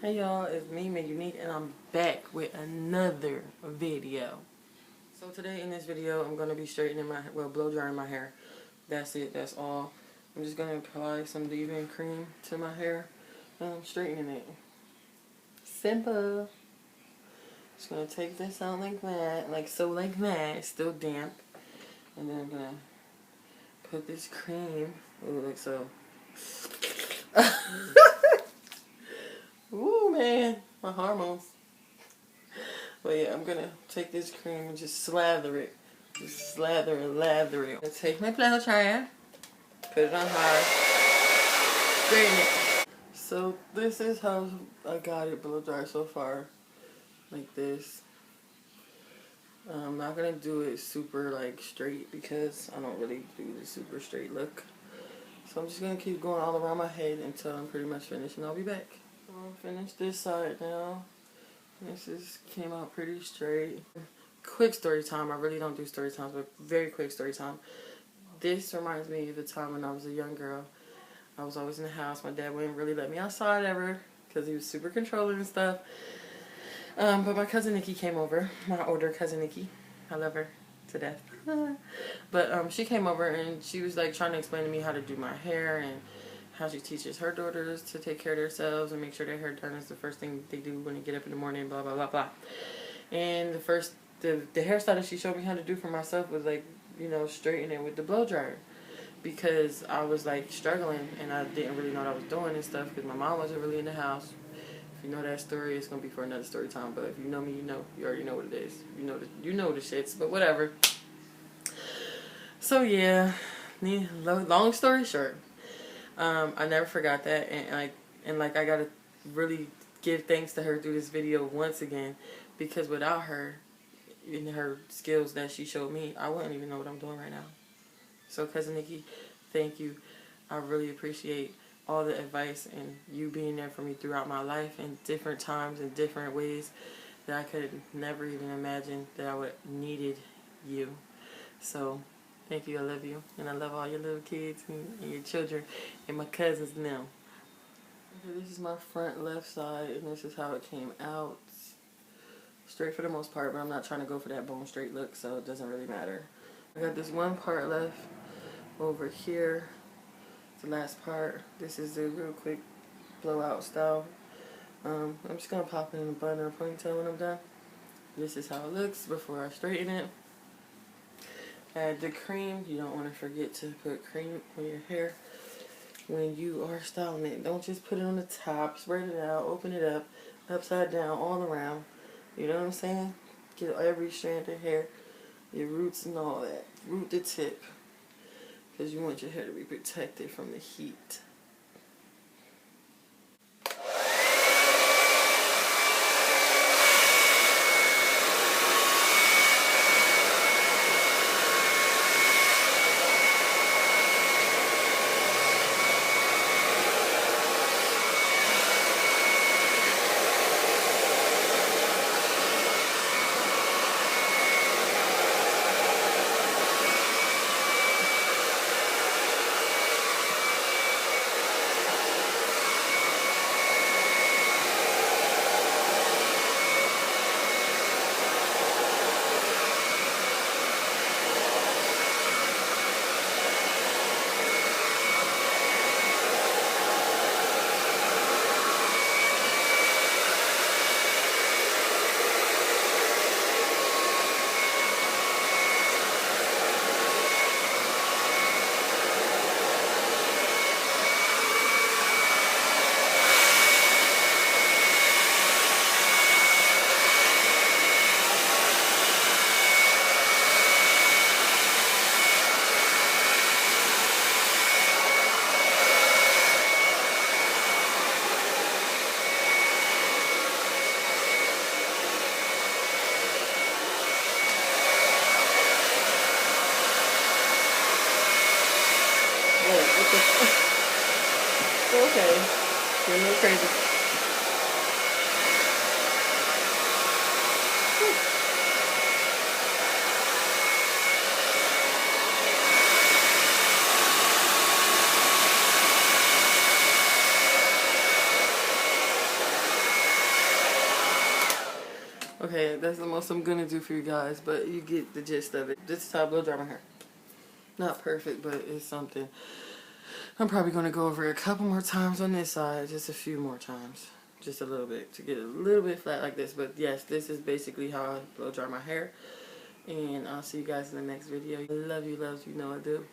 Hey y'all, it's me, Mae Unique, and I'm back with another video. So today in this video, I'm going to be straightening blow drying my hair. That's it, that's all. I'm just going to apply some leave-in cream to my hair, and I'm straightening it. Simple. Just going to take this out like that, like that. It's still damp. And then I'm going to put this cream, ooh, like so. Ooh, man, my hormones. But yeah, I'm gonna take this cream and just slather it. Just slather and lather it. I'm gonna take my blow dryer, put it on high, straighten it. So this is how I got it blow dry so far. Like this. I'm not gonna do it super like straight because I don't really do the super straight look. So I'm just gonna keep going all around my head until I'm pretty much finished, and I'll be back. I'll finish this side now. This came out pretty straight. Quick story time. I really don't do story times, but very quick story time. This reminds me of the time when I was a young girl. I was always in the house. My dad wouldn't really let me outside ever because he was super controlling and stuff. But my cousin Nikki came over. My older cousin Nikki. I love her to death. But she came over and she was like trying to explain to me how to do my hair and how she teaches her daughters to take care of themselves and make sure their hair done is the first thing they do when they get up in the morning, blah, blah, blah, blah. And the hairstyle that she showed me how to do for myself was like, you know, straighten it with the blow dryer. Because I was like struggling and I didn't really know what I was doing and stuff because my mom wasn't really in the house. If you know that story, it's going to be for another story time. But if you know me, you know. You already know what it is. You know the shits, but whatever. So yeah, long story short. I never forgot that, and I gotta really give thanks to her through this video once again, because without her and her skills that she showed me, I wouldn't even know what I'm doing right now. So cousin Nikki, thank you. I really appreciate all the advice and you being there for me throughout my life in different times and different ways that I could never even imagine that I would needed you. So thank you, I love you, and I love all your little kids and your children and my cousins now. Okay, this is my front left side, and this is how it came out. Straight for the most part, but I'm not trying to go for that bone straight look, so it doesn't really matter. I got this one part left over here, the last part. This is the real quick blowout style. I'm just going to pop it in a bun or a ponytail when I'm done. This is how it looks before I straighten it. Add the cream. You don't want to forget to put cream on your hair when you are styling it. Don't just put it on the top. Spread it out. Open it up. Upside down. All around. You know what I'm saying? Get every strand of hair. Your roots and all that. Root to tip. Because you want your hair to be protected from the heat. Okay, that's the most I'm gonna do for you guys, but you get the gist of it. This is how I blow dry my hair. Not perfect, but it's something. I'm probably gonna go over it a couple more times on this side, just a few more times. Just a little bit, to get a little bit flat like this. But yes, this is basically how I blow dry my hair. And I'll see you guys in the next video. I love you, loves, you know I do.